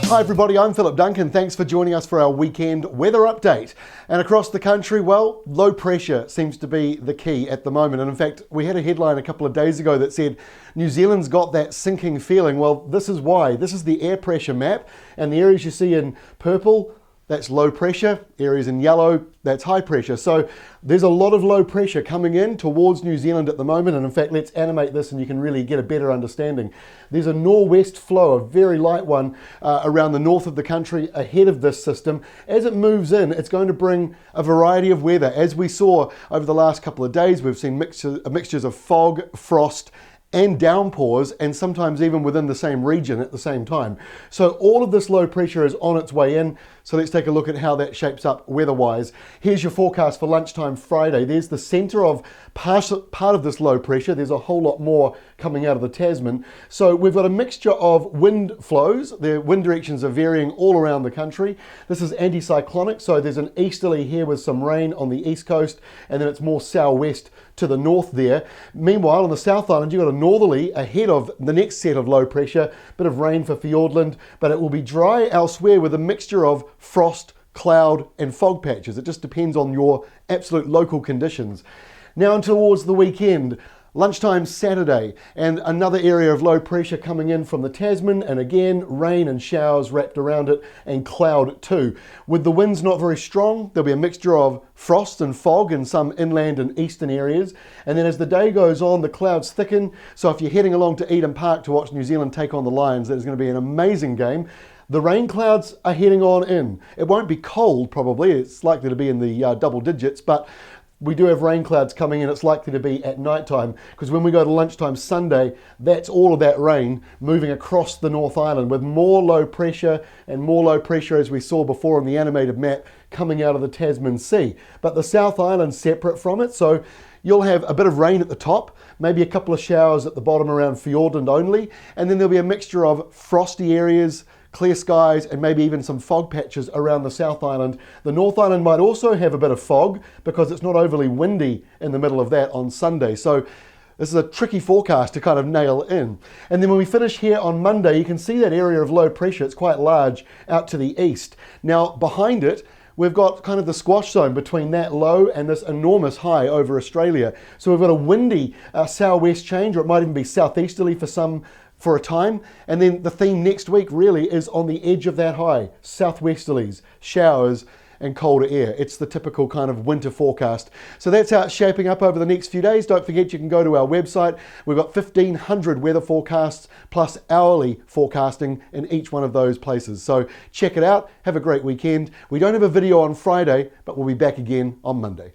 Hi everybody, I'm Philip Duncan. Thanks for joining us for our weekend weather update. And across the country, well, low pressure seems to be the key at the moment. And in fact, we had a headline a couple of days ago that said, New Zealand's got that sinking feeling. Well, this is why. This is the air pressure map, and the areas you see in purple, that's low pressure. Areas in yellow, that's high pressure. So there's a lot of low pressure coming in towards New Zealand at the moment. And in fact, let's animate this and you can really get a better understanding. There's a northwest flow, a very light one, around the north of the country ahead of this system. As it moves in, it's going to bring a variety of weather. As we saw over the last couple of days, we've seen mixtures of fog, frost, and downpours, and sometimes even within the same region at the same time. So all of this low pressure is on its way in. So let's take a look at how that shapes up weather-wise. Here's your forecast for lunchtime Friday. There's the center of part of this low pressure. There's a whole lot more coming out of the Tasman. So we've got a mixture of wind flows. The wind directions are varying all around the country. This is anticyclonic, so there's an easterly here with some rain on the east coast, and then it's more southwest to the north there. Meanwhile, on the South Island, you've got a northerly ahead of the next set of low pressure, bit of rain for Fiordland, but it will be dry elsewhere with a mixture of frost, cloud, and fog patches. It just depends on your absolute local conditions. Now and towards the weekend, lunchtime Saturday, and another area of low pressure coming in from the Tasman, and again, rain and showers wrapped around it, and cloud too. With the winds not very strong, there'll be a mixture of frost and fog in some inland and eastern areas. And then as the day goes on, the clouds thicken. So if you're heading along to Eden Park to watch New Zealand take on the Lions, that is going to be an amazing game. The rain clouds are heading on in. It won't be cold probably, it's likely to be in the double digits, but we do have rain clouds coming in. It's likely to be at night time, because when we go to lunchtime Sunday, that's all of that rain moving across the North Island with more low pressure, and more low pressure, as we saw before on the animated map, coming out of the Tasman Sea. But the South Island's separate from it, so you'll have a bit of rain at the top, maybe a couple of showers at the bottom around Fiordland only, and then there'll be a mixture of frosty areas, clear skies, and maybe even some fog patches around the South Island. The North Island might also have a bit of fog because it's not overly windy in the middle of that on Sunday. So this is a tricky forecast to kind of nail in. And then when we finish here on Monday, you can see that area of low pressure. It's quite large out to the east. Now behind it, we've got kind of the squash zone between that low and this enormous high over Australia. So we've got a windy southwest change, or it might even be southeasterly for a time. And then the theme next week really is on the edge of that high, southwesterlies, showers, and colder air. It's the typical kind of winter forecast. So that's how it's shaping up over the next few days. Don't forget you can go to our website. We've got 1,500 weather forecasts plus hourly forecasting in each one of those places. So check it out. Have a great weekend. We don't have a video on Friday, but we'll be back again on Monday.